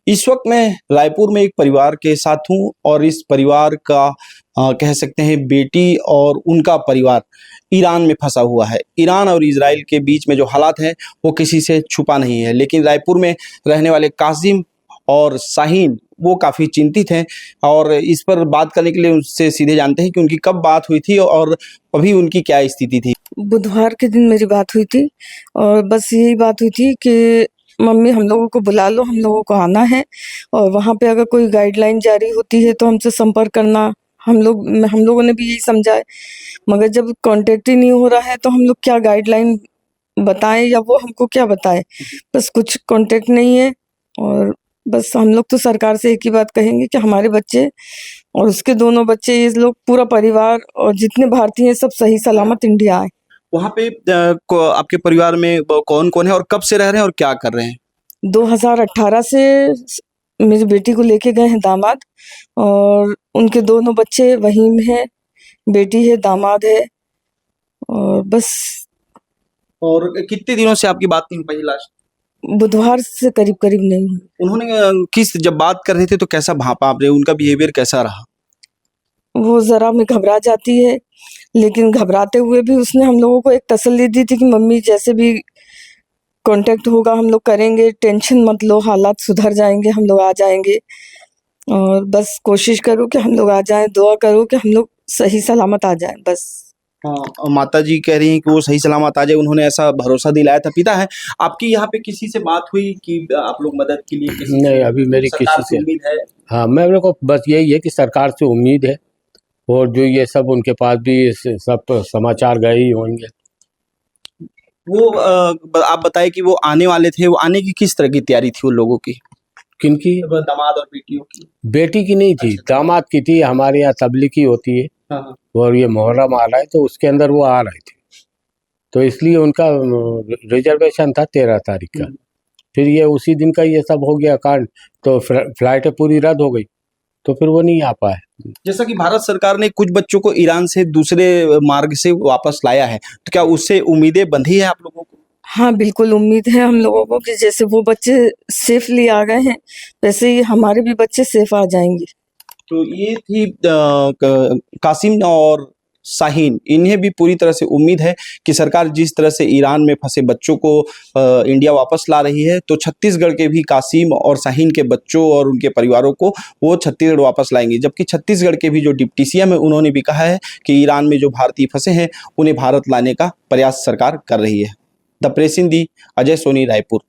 इस वक्त मैं रायपुर में एक परिवार के साथ हूँ और इस परिवार का कह सकते हैं बेटी और उनका परिवार ईरान में फंसा हुआ है। ईरान और इजराइल के बीच में जो हालात हैं वो किसी से छुपा नहीं है, लेकिन रायपुर में रहने वाले कासिम और शाहीन वो काफ़ी चिंतित हैं और इस पर बात करने के लिए उनसे सीधे जानते हैं कि उनकी कब बात हुई थी और अभी उनकी क्या स्थिति थी। बुधवार के दिन मेरी बात हुई थी और बस यही बात हुई थी कि मम्मी हम लोगों को बुला लो, हम लोगों को आना है और वहाँ पे अगर कोई गाइडलाइन जारी होती है तो हमसे संपर्क करना। हम लोगों ने भी यही समझा है, मगर जब कांटेक्ट ही नहीं हो रहा है तो हम लोग क्या गाइडलाइन बताएं या वो हमको क्या बताए। बस कुछ कांटेक्ट नहीं है और बस हम लोग तो सरकार से एक ही बात कहेंगे कि हमारे बच्चे और उसके दोनों बच्चे, ये लोग पूरा परिवार और जितने भारतीय हैं सब सही सलामत इंडिया आए। वहाँ पे आपके परिवार में कौन कौन है और कब से रह रहे हैं और क्या कर रहे हैं? 2018 से मेरी बेटी को लेके गए हैं दामाद और उनके दोनों बच्चे वहीं में हैं, बेटी है, दामाद है और बस। और कितने दिनों से आपकी बात नहीं हो पाई लास्ट? बुधवार से करीब करीब नहीं हुई। उन्होंने जब बात कर रहे थे तो कैसा भापा आपने, उनका बिहेवियर कैसा रहा? वो जरा में घबरा जाती है, लेकिन घबराते हुए भी उसने हम लोगों को एक तसल्ली दी थी कि मम्मी जैसे भी कांटेक्ट होगा हम लोग करेंगे, टेंशन मत लो, हालात सुधर जाएंगे, हम लोग आ जाएंगे और बस कोशिश करो कि हम लोग आ जाएं, दुआ करो कि हम लोग सही सलामत आ जाएं बस। हाँ, माता जी कह रही हैं कि वो सही सलामत आ जाए, उन्होंने ऐसा भरोसा दिलाया था। पिता है आपकी, यहाँ पे किसी से बात हुई कि आप लोग मदद के लिए किसी नहीं, अभी मेरी किसी से उम्मीद है? हाँ, मेरे को बस यही है कि सरकार से उम्मीद है और जो ये सब उनके पास भी सब समाचार गए ही होंगे। वो आप बताए कि वो आने वाले थे, वो आने की किस तरह की तैयारी थी उन लोगों की? किनकी? दामाद और बेटियों की? बेटी की नहीं थी, अच्छा। दामाद की थी। हमारे यहाँ तबलीगी होती है हाँ। और ये मुहर्रम आ रहा है तो उसके अंदर वो आ रहे थे, तो इसलिए उनका रिजर्वेशन था 13 तारीख का। फिर ये उसी दिन का ये सब हो गया कांड, तो फ्लाइटें पूरी रद्द हो गई, तो फिर वो नहीं आ पाए। जैसा कि भारत सरकार ने कुछ बच्चों को ईरान से दूसरे मार्ग से वापस लाया है, तो क्या उससे उम्मीदें बंधी है आप लोगों को? हाँ, बिल्कुल उम्मीद है हम लोगों को कि जैसे वो बच्चे सेफली आ गए हैं वैसे ही हमारे भी बच्चे सेफ आ जाएंगे। तो ये थी कासिम और शाहीन, इन्हें भी पूरी तरह से उम्मीद है कि सरकार जिस तरह से ईरान में फंसे बच्चों को इंडिया वापस ला रही है, तो छत्तीसगढ़ के भी कासिम और शाहीन के बच्चों और उनके परिवारों को वो छत्तीसगढ़ वापस लाएंगे। जबकि छत्तीसगढ़ के भी जो डिप्टी सीएम है उन्होंने भी कहा है कि ईरान में जो भारतीय फंसे हैं उन्हें भारत लाने का प्रयास सरकार कर रही है। The press Hindi, Ajay Soni, Raipur.